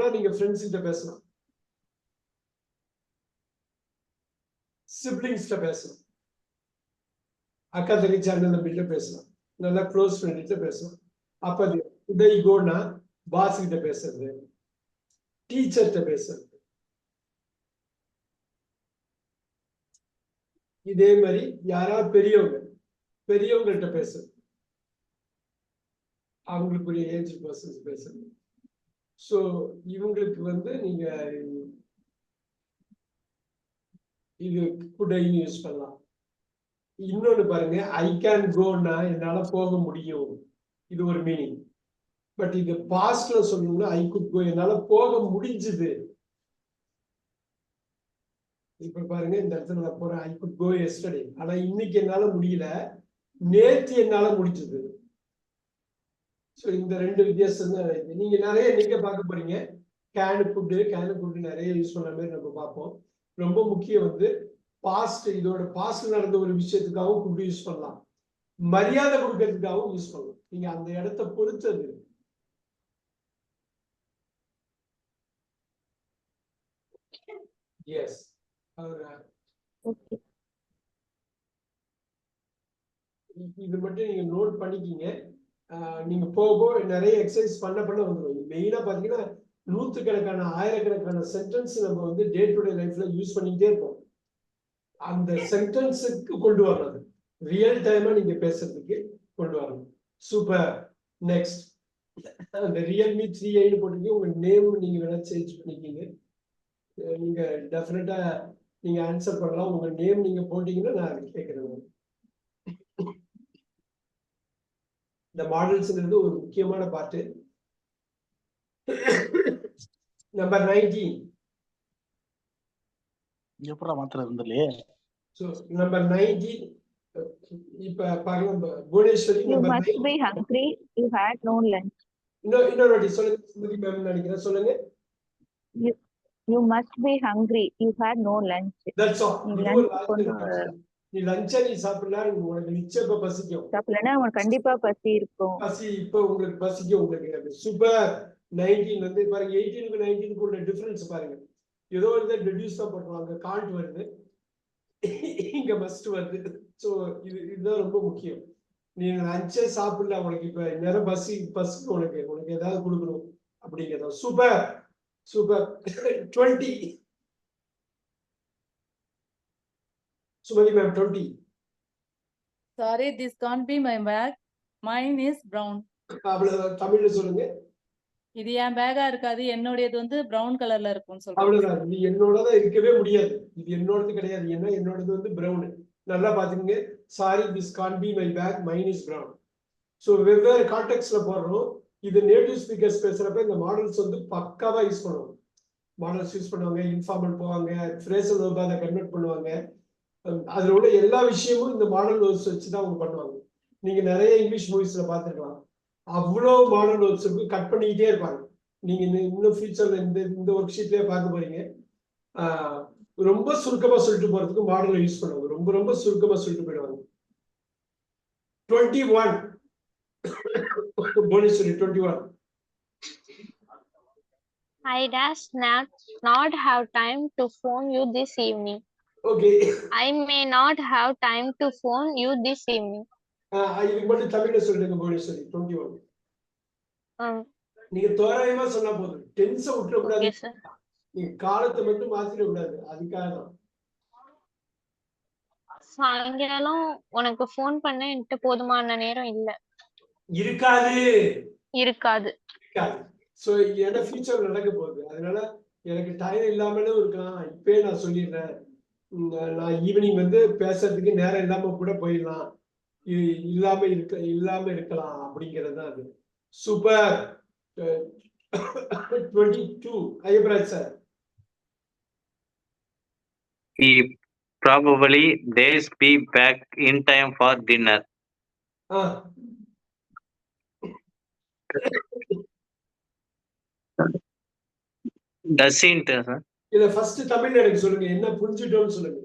பேசணும்னா நீங்க ஃப்ரெண்ட்ஸ் கிட்ட பேசலாம், சிப்ளிங்ஸ் கிட்ட பேசலாம், அக்கா தங்கச்சி அண்ணன் தம்பிகிட்ட பேசலாம், நல்லா க்ளோஸ் ஃப்ரெண்ட் கிட்ட பேசலாம். அப்ப குட் ஐ கோனா பாஸ் கிட்ட பேசுறது, டீச்சர்கிட்ட பேசுறது. இதே மாதிரி யாராவது பெரியவங்கள்ட்ட பேசுறது, அவங்களுக்குரிய ஏஜ் பர்சன்ஸ் பேசுறது. ஸோ இவங்களுக்கு நீங்க இது குட் ஐன்னு யூஸ் பண்ணலாம். இன்னொன்னு பாருங்க, ஐ கேன் கோன்னா என்னால போக முடியும், இது ஒரு மீனிங். பட் இது பாஸ்ட்ல சொல்லணும்னா ஐ குட் கோ, என்னால போக முடிஞ்சது. இப்ப பாருங்க, இந்த இடத்துல நான் போறேன், ஐ குட் கோ எஸ்டர்டே, ஆனா இன்னைக்கு என்னால முடியல, நேத்து என்னால முடிஞ்சது. ஸோ இந்த ரெண்டு வித்தியாசம் தான். நீங்க நிறைய பார்க்க போறீங்க, கேனு குட் நிறைய யூஸ் பண்ண மாதிரி நம்ம பார்ப்போம். ரொம்ப முக்கியம் பாஸ்ட், இதோட பாஸ்ட் நடந்த ஒரு விஷயத்துக்காகவும் குட் யூஸ் பண்ணலாம், மரியாதை கொடுக்கறதுக்காகவும் யூஸ் பண்ணலாம். நீங்க அந்த இடத்த பொறுத்தது. எஸ், இது மட்டும் நீங்க நோட் பண்ணிக்கிங்க. நீங்க போக நிறைய எக்ஸசைஸ் பண்ண வந்துடும். மெயினா பாத்தீங்கன்னா நூற்றுக்கணக்கான ஆயிரக்கணக்கான சென்டென்ஸ் நம்ம டே டு டே லைஃப்ல யூஸ் பண்ணிக்கிட்டே இருப்போம். அந்த சென்டென்ஸுக்கு கொண்டு வரணும், ரியல் டைமா நீங்க பேசுறதுக்கு கொண்டு வரணும். சூப்பர். நெக்ஸ்ட், அந்த ரியல்மி 3i போட்டீங்க, உங்க நேம் நீங்க வேணா சேஞ்ச் பண்ணிக்கிங்க. நீங்க டெஃபினட்டா நீங்க ஆன்சர் பண்ணலாம். உங்க நேம் நீங்க போட்டீங்கன்னா நான் கேட்கிறேன். இந்த மாடல்ஸ்ங்கிறது ஒரு முக்கியமான பார்ட். நம்பர் 19 எப்படா மாத்திர இருந்தலையே. சோ நம்பர் 19 இப்ப பாருங்க Bhuvaneswari. You must be hungry, you had no lunch. இன்னொரு வாட்டி சொல்லுங்க சுமதி மேம், நினைக்கிறேன். சொல்லுங்க. You must be hungry, you had no lunch. That's all. நீ லஞ்ச் நீ சாப்பிடல, உனக்கு நிச்சயமா பசிக்கும். சாப்பிடலனா உனக்கு கண்டிப்பா பசி இருக்கும். பசி இப்ப உங்களுக்கு பசிக்கும் உங்களுக்கு. சூப்பர். 19 பாருங்க, 18க்கு 19க்கு உள்ள டிஃபரன்ஸ் பாருங்க. ஏதோ ரெடியூஸ் தான் பண்ணுவாங்க, கால்ட் வருது, இங்க மஸ்ட் வருது. ஸோ இதுதான் ரொம்ப முக்கியம். நீ லஞ்சே சாப்பிடல, உனக்கு இப்ப நேரம் பசிக்கு, உனக்கு ஏதாவது கொடுக்கணும் அப்படிங்கிறத. Super super. 20 Sumathi ma'am. 20. Sorry, this can't be my bag. Mine is brown. அவ்வளவுதான். தமிழ்ல சொல்லுங்க. இது என் பேக்கா இருக்காது, என்னோடது பிரவுன் கலர்ல இருக்கும் சொல்றேன். அவ்வளவுதான். இது என்னோடதான் இருக்கவே முடியாது, இது என்னோடது கிடையாது. ஏன்னா என்னோடது பிரவுன். நல்லா பாத்துக்கங்க. Sorry, this can't be my bag, mine is brown. So வெவ்வேறு கான்டெக்ட்ல போடுறோம். இது நேட்டிவ் ஸ்பீக்கர்ஸ் பேசுறப்ப இந்த மாடல்ஸ் பக்காவா யூஸ் பண்ணுவாங்க. மாடல்ஸ் யூஸ் பண்ணுவாங்க, இன்ஃபார்மல் போவாங்க, ஃப்ரேசல் வெர்பா அதை கன்வெர்ட் பண்ணுவாங்க. அதுல உள்ள எல்லா விஷயமும் இந்த மாடல் வேர்ட்ஸ் வச்சுதான் அவங்க பண்ணுவாங்க. நீங்க நிறைய இங்கிலீஷ் மூவிஸ்ல பார்த்துருக்கலாம், அவ்வளோ மாடல் வேர்ட்ஸ் கட் பண்ணிக்கிட்டே இருப்பாங்க. நீங்க இன்னும் ஃபியூச்சர்ல இந்த ஒர்க் ஷீட்லயே பார்க்க போறீங்க. ரொம்ப சுருக்கமா சொல்லிட்டு போறதுக்கு மாடல் யூஸ் பண்ணுவாங்க, ரொம்ப ரொம்ப சுருக்கமா சொல்லிட்டு போயிடுவாங்க. 21 Bhuvaneswari. 21. I dash not have time to phone you this evening. Okay. I may not have time to phone you this evening. இதுக்கு மட்டும் தமிழ்ல சொல்லுங்க புவனேஸ்வரி. 21. நீங்க தோராயமா சொன்னா போதும், டென்ஸ விட்டுற கூடாது. நீங்க காலத்தை மட்டும் மாத்திர கூடாது, அதுக்காக தான். சாயங்காலம் உனக்கு ஃபோன் பண்ண என்கிட்ட போதுமான நேரம் இல்ல. இருக்காது. சோ என்ன ஃபியூச்சர் நடக்க போகுது, அதனால எனக்கு டைம் இல்லாமலும் இருக்கலாம். இப்பயே நான் சொல்லிடுறேன், நான் ஈவினிங் பேசுறதுக்கு நேரம் இல்லாம கூட போயிடலாம், இல்லாம இருக்கலாம் அப்படிங்கிறது தான் அது. Super. 22 Ayyapparaj sir. He probably days be back in time for dinner. Doesn't sir. இல்ல ஃபர்ஸ்ட் தமிழ்ல எனக்கு சொல்லுங்க, என்ன புரிஞ்சிட்டோம்னு சொல்லுங்க.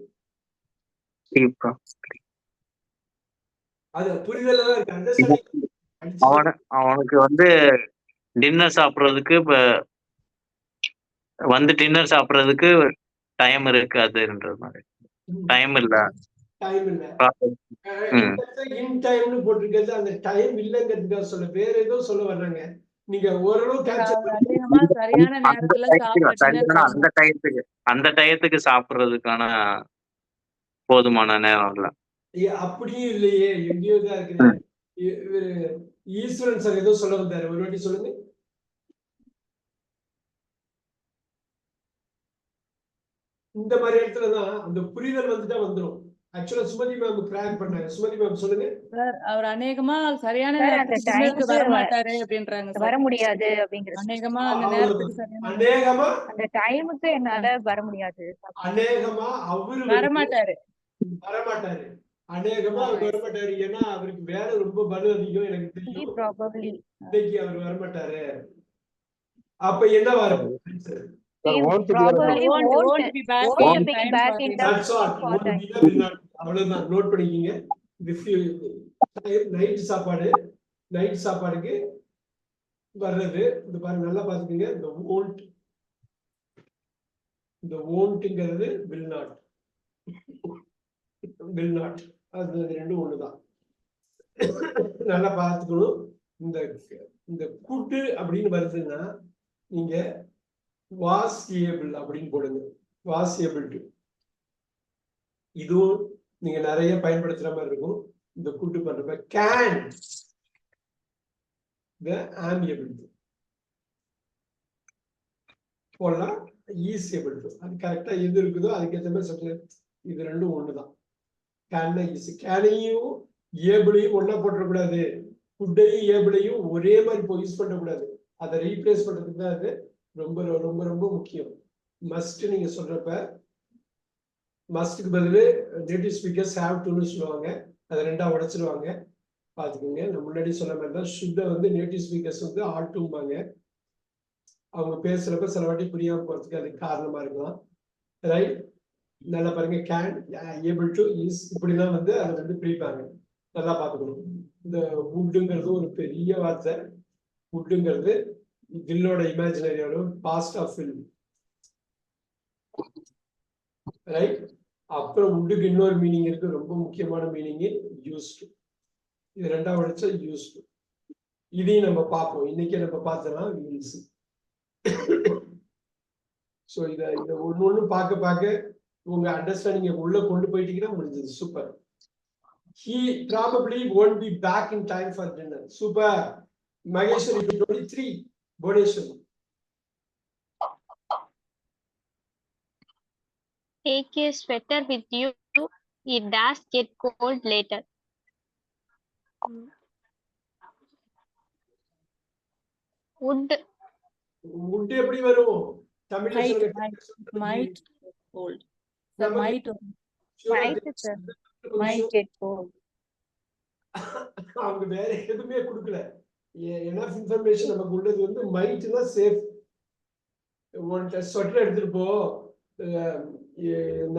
அது புரிதலா இருக்கு. அவனுக்கு டின்னர் சாப்பிடுறதுக்கு வந்து டின்னர் சாப்பிடுறதுக்கு டைம் இருக்காதுன்றது மாதிரி. டைம் இல்ல. டைம் இல்ல. ம். இன் டைம்னு போட்டிருக்கிறது அந்த டைம் இல்லைங்கிறதுக்காக சொல்ல, வேற ஏதோ சொல்ல வர்றாங்க. நீங்க ஓரளவு கேப்சர் அவர் அதிகமா சரியான நேரத்துல அந்த டயத்துக்கு சாப்பிடுறதுக்கான போதுமான நேரம் இல்ல. அப்படியும் இல்லையே, எங்கேயோ தான் இருக்குது. இவரு ஈஸ்வரன் சார் ஏதோ சொல்ல வந்தாரு, ஒரு வாட்டி சொல்லுங்க. இந்த மாதிரி இடத்துலதான் அந்த புரிதல் வந்துட்டா வந்துடும். ஆக்சுவலா சுமதி மேம் கிராக் பண்ணாங்க. சுமதி மேம் சொல்லுங்க. சார் அவர் அநேகமா சரியான Sir, நேரத்துக்கு அந்த டின்னருக்கு time வர மாட்டாரு அப்படின்றாங்க வர சார். முடியாது அப்படிங்கிறது. அநேகமா அந்த அவ்வளவுதான். நேரத்துக்கு சரியான அநேகமா அந்த டைமுக்கு என்னால வர முடியாது. அநேகமா அவரு வர வந்து மாட்டாரு. வரமாட்டாரு. அநேகமா அவர் வரமாட்டாரு. ஏன்னா அவருக்கு வேலை ரொம்ப பலு அதிகம், எனக்கு He தெரியும். probably இன்னைக்கு அவர் வரமாட்டாரு. அப்ப என்ன வரும்? he probably won't be back won't in be time back for in dinner. time That's all. for Won't time. be there, will not. அவ்வளவுதான். நோட் பண்ணிக்கிங்க. நைட் சாப்பாடு, நைட் சாப்பாடுக்கு வர்றது இது பாருங்க, நல்லா பாத்துக்கீங்க. இந்த won'tங்கிறது will not. will not. அது ரெண்டும் ஒண்ணுதான். நல்லா பார்த்துக்கணும். இந்த இந்த கூட்டு அப்படின்னு வருதுன்னா நீங்க was able அப்படின்னு போடுங்க. was able to. இதுவும் நீங்க நிறைய பயன்படுத்துற மாதிரி இருக்கும். இந்த கூட்டு பண்றப்ப can the am able to போடலாம். is able to. அது கரெக்டா எது இருக்குதோ அதுக்கேற்ற மாதிரி சொல்ல. இது ரெண்டும் ஒண்ணுதான். can is கேனையும் ஏபிளையும் ஒன்னா போட்டுறக்கூடாது. குட்டையும் ஏபிளையும் ஒரே மாதிரி யூஸ் பண்ணக்கூடாது. அதை ரீப்ளேஸ் பண்றதுக்கு தான் அது ரொம்ப ரொம்ப ரொம்ப முக்கியம். மஸ்ட் நீங்க சொல்றப்ப மஸ்ட்க்கு பதில் நேட்டிவ் ஸ்பீக்கர்ஸ் ஹேவ் டுன்னு சொல்லுவாங்க. அதை ரெண்டா உடைச்சிருவாங்க. பாத்துக்கோங்க. நான் முன்னாடி சொன்ன மாதிரி தான் ஷுட்டை வந்து நேட்டிவ் ஸ்பீக்கர்ஸ் வந்து ஆல் டூம்பாங்க. அவங்க பேசுறப்ப சில வாட்டி புரியாம போறதுக்கு அதுக்கு காரணமா இருக்கலாம். ரைட். நல்லா பாருங்க. கேன், ஏபிள் டு, இஸ் இப்படிதான் வந்து அதை வந்து பிரிப்பாங்க. நல்லா பார்த்துக்கணும். இந்த வுட்டுங்கிறது ஒரு பெரிய வார்த்தை. வுட்டுங்கிறது வில்லோட இமேஜினரியோட பாஸ்ட் ஆஃப் ஃபில். ரைட். அப்புறம் வுட்டுக்கு இன்னொரு மீனிங் இருக்கு, ரொம்ப முக்கியமான மீனிங் யூஸ்டு. இது ரெண்டாவது வச்சா யூஸ்டு. இதையும் நம்ம பார்ப்போம். இன்னைக்கே நம்ம பார்த்தோம்னா யூஸ். ஸோ இதை ஒன்று பார்க்க பார்க்க உங்க அண்டர்ஸ்டாண்டிங் உள்ள கொண்டு போயிட்டீங்கன்னா முடிஞ்சது. Super. He probably won't be back in time for dinner. Super. Maheshwari 23. Boneshwari. Take a sweater with you. It does get cold later. Would Would எப்படி வரும்? தமிழ்ல Might, சொல்லுங்க. might hold. The might Might, sir. Might get cold. அவங்க வேற எதுவுமே கொடுக்கல. Enough information நமக்கு உள்ளது வந்து மைட்னா சேஃப். ஸ்வெட்டர் எடுத்துட்டு போ,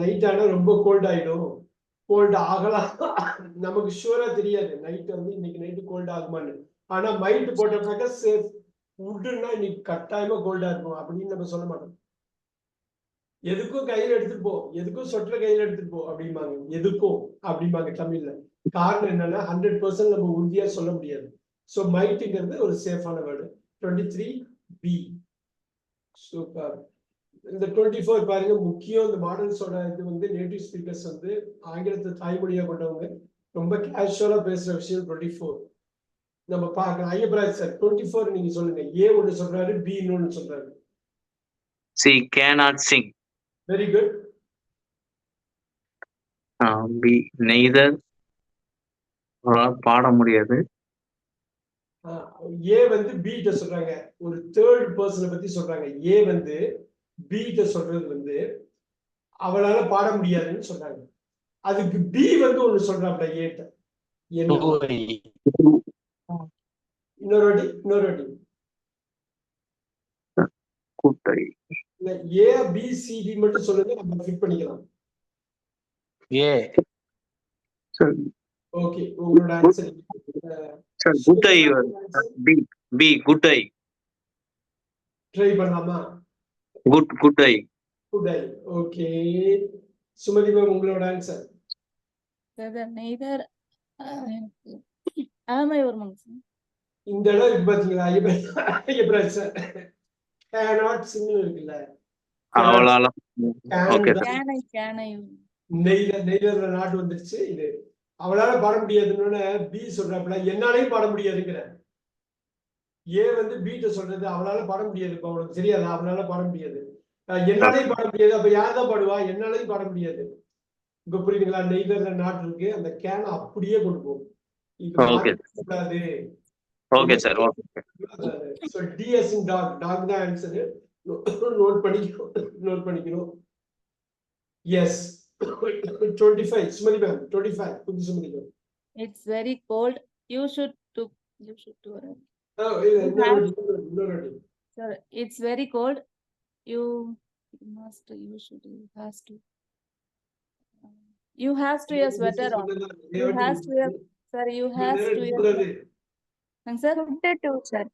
நைட் ஆனா ரொம்ப கோல்ட் ஆயிடும். கோல்ட் ஆகலாம், நமக்கு ஷூரா தெரியாது நைட் வந்து இன்னைக்கு நைட்டு கோல்ட் ஆகுமான்னு. ஆனா மைட் போட்டோம்னாக்கா சேஃப். வுட்டுன்னா இன்னைக்கு கட்டாயமா கோல்டா இருக்கும் அப்படின்னு நம்ம சொல்ல மாட்டோம். எதுக்கும் கையில எடுத்துட்டு போ, எதுக்கும் ஸ்வெட்டர் கையில எடுத்துட்டு போ அப்படிம்பாங்க. எதுக்கும் அப்படிம்பாங்க தமிழ்ல. காரணம் என்னன்னா 100% நம்ம உறுதியா சொல்ல முடியாது. ஸோ மைட்டுங்கிறது ஒரு சேஃபான வேர்டு. 23B. சூப்பர். இந்த 24 பாருங்க முக்கியம். இந்த மாடல்ஸோட இது வந்து நேட்டிவ் ஸ்பீக்கர்ஸ் வந்து ஆங்கிலத்தை தாய்மொழியா கொண்டவங்க ரொம்ப கேஷுவலா பேசுற விஷயம் 24 நம்ம பார்க்கலாம். ஐயப்பராஜ் சார் 24 நீங்க சொல்லுங்க. ஏ ஒன்று சொல்றாரு, பி இன்னொன்னு சொல்றாரு. She cannot sing. Very good. B neither. பாட முடியாது. ஏ வந்து பி கிட்ட சொல்றாங்க. ஒரு தேர்ட் பர்சனை பத்தி சொல்றாங்க. ஏ வந்து பி கிட்ட சொல்றது வந்து அவளால பாட முடியாதுன்னு சொல்றாங்க. அதுக்கு பி வந்து ஒண்ணு சொல்றாப்ல ஏட்ட. என்ன? இன்னொரு வாட்டி கூட்டை. ஏ பி சி டி மட்டும் சொல்லுங்க, நம்ம ஃபிட் பண்ணிக்கலாம். ஏ. ஓகே, உங்களோட ஆன்சர் குட்டை. பி குட்டை. ட்ரை பண்ணலாமா? Good eye. Good I. Okay, Sumathi ma'am உங்களோட ஆன்சர். neither am I ஒரு மனுஷன். இந்த இடம் இருக்கு பாத்தீங்களா, ஐயப்பராஜ் சார். cannot சிங்கிள் இருக்குல்ல, அவ்வளோ. Okay. Can I நெய்தர்ல நாட்டு வந்துருச்சு. இது அவளால பாட முடியாதுன்னு பி சொல்றாப்புல, என்னாலையும் பாட முடியாதுங்கிற. ஏ வந்து பீட்ட சொல்றது அவளால பாட முடியாது, இப்ப அவனுக்கு தெரியாதா, அவளால பாட முடியாது. என்னாலையும் பாட முடியாது, அப்ப யார் தான் பாடுவா, என்னாலையும் பாட முடியாது. இப்ப புரியுதுங்களா, நெய்தர்ல நாட்டு இருக்கு, அந்த கேன அப்படியே கொண்டு போகும். Okay. கூடாது. Okay, sir. Okay. So D as in dog, dog தான் ஆன்சர். நோட் பண்ணிக்கணும். Yes. 25 சுமதி மேம், 25 புது Sumathi ma'am. It's very cold. You should do இன்னொரு Sir, it's very cold. You has to wear sweater on. You has to wear, sir, you has to wear. And sir, sir.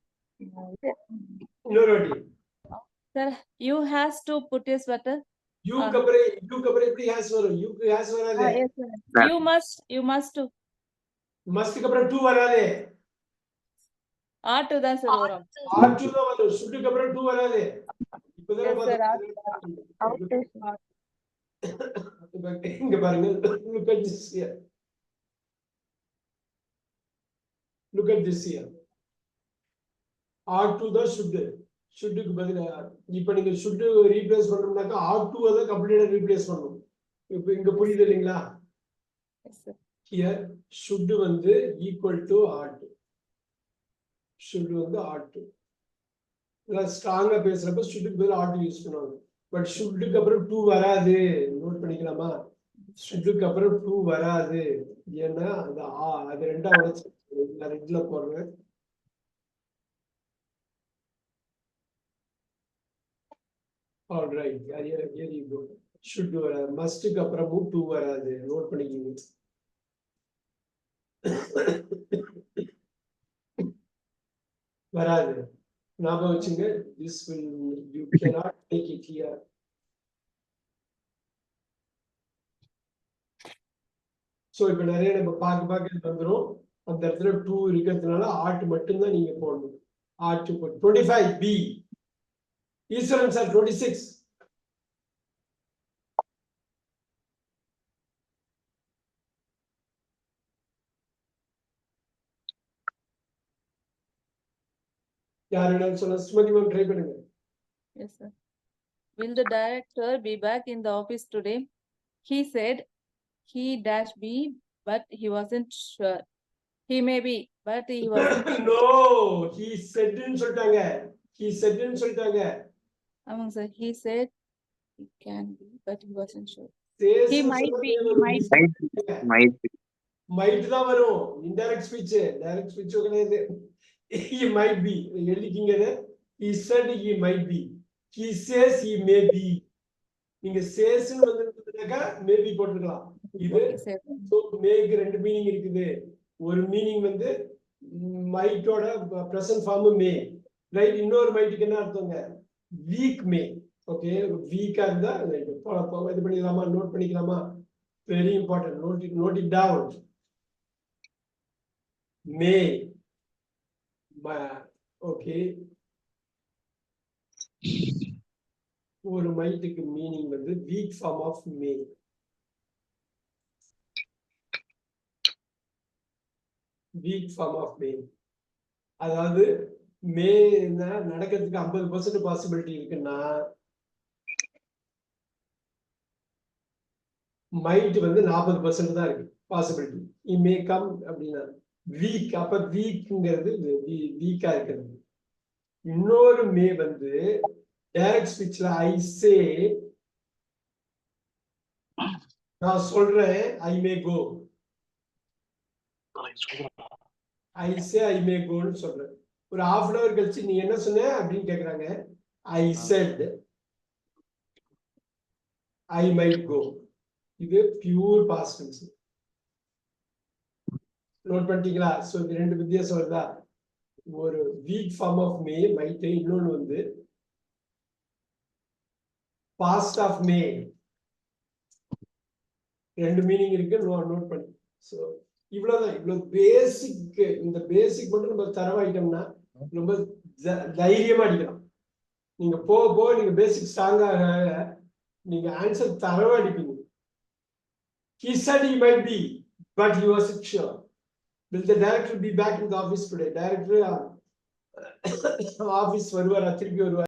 இன்னொரு sir, you has to put your sweater. You கபரே எப்படி has வரும், you has வராதே. Yes, sir. You must to. Must கபரே to வராதே. ஆட்டு தான் sir வரும். ஆட்டு தான் வரும், சுட்டு கபரே டு வராதே. இப்போதான் Yes, sir. இங்க பாருங்க, look at this here. Look at this here. R2 தான் ஷுட்டுக்கு பதிலா இப்ப நீங்க ஷுட்டு ரீப்ளேஸ் பண்ணணும்னாக்கா R2 தான் கம்ப்ளீட்டா ரீப்ளேஸ் பண்ணணும். இப்ப இங்க புரியுது இல்லைங்களா? Yes, sir. Here should வந்து equal to R2. should வந்து R2. ஸ்ட்ராங்கா பேசுறப்ப ஷுட்டுக்கு பதிலா R2 யூஸ் பண்ணுவாங்க. பட் ஷுட்டுக்கு அப்புறம் 2 வராது, நோட் பண்ணிக்கலாமா? ஷுட்டுக்கு அப்புறம் 2 வராது. ஏன்னா அது ரெண்டா உடைச்சு ரெட்ல போடுறேன். All right, here you go. Should வராது, மஸ்ட்க்கு அப்புறமும் 2 வராது, நோட் பண்ணிக்கீங்க. வராது, ஞாபகம் வச்சுங்க. This will, you cannot make it here. So இப்ப நிறைய நம்ம பார்க்க வந்துரும். அந்த இடத்துல 2 இருக்கிறதுனால ஆர்ட் மட்டும்தான் நீங்க போடணும். Art 25 B. ஈஸ்வரன் சார் 26. யாரு சொல்ல, சுமதி மேம் ட்ரை பண்ணுங்க. Yes, sir. Will the director be back in the office today? He said he dash be, but he wasn't sure. He may be, but he wasn't. No, he said ன்னு சொல்லிட்டாங்க. ஆமாங்க sir. He said he can be, but he wasn't sure. He might be. Might தான் வரும். Indirect speech, direct speech கிடையாது. He might be. எழுதிக்கீங்க. He said he might be. He says he may be. நீங்க says ன்னு வந்திருந்ததுனாக்கா maybe போட்டுக்கலாம். இது so make ரெண்டு meaning இருக்குது. ஒரு மீனிங் வந்து மைட்டோட பிரசன்ட் ஃபார்ம் மே, ரைட்? இன்னொரு மைட்டுக்கு என்ன அர்த்தங்க? வீக் மே. ஓகே, வீக்கா இருந்தா இது பண்ணிக்கலாமா, நோட் பண்ணிக்கலாமா? Very important, note it down. May, okay, ஒரு மைட்டுக்கு மீனிங் வந்து weak form of may. Weak form of may, அதாவது மே நடக்கிறதுக்கு 50% பாசிபிலிட்டி இருக்குன்னா மைட் வந்து 40% தான் இருக்கு பாசிபிலிட்டி. இ மே கம் அப்படின்னா வீக், அப்ப வீக்ங்கிறது வீக்கா இருக்கிறது. இன்னொரு மே வந்து டைரக்ட் ஸ்பீச்ல ஐ சே, நான் சொல்றேன் ஐ மே கோ. ஐ சே ஐ மே கோன்னு சொல்றேன். ஒரு half an hour கழிச்சு நீ என்ன சொன்ன அப்படின்னு கேக்குறாங்க. I said I might go. இது பியூர் பாஸ்ட் டென்ஸ். நோட் பண்ணிட்டீங்களா? சோ இது ரெண்டு வித்தியாசம் வருதா? ஒரு weak form of may might, இன்னொன்னு வந்து past of May. ரெண்டு மீனிங் இருக்கு, நோட் பண்ணி. ஸோ இவ்வளவுதான், இவ்வளவு பேசிக். இந்த பேசிக் மட்டும் நம்ம தரவாயிட்டோம்னா ரொம்ப தைரியமா அடிக்கலாம். நீங்க போக போக நீங்க பேசிக் ஸ்ட்ராங்காக நீங்க ஆன்சர் தரவா அடிப்பீங்க. He said he might be, but he wasn't sure. Will the director be back in the office today? Director office வருவாரா, திருப்பி வருவார்?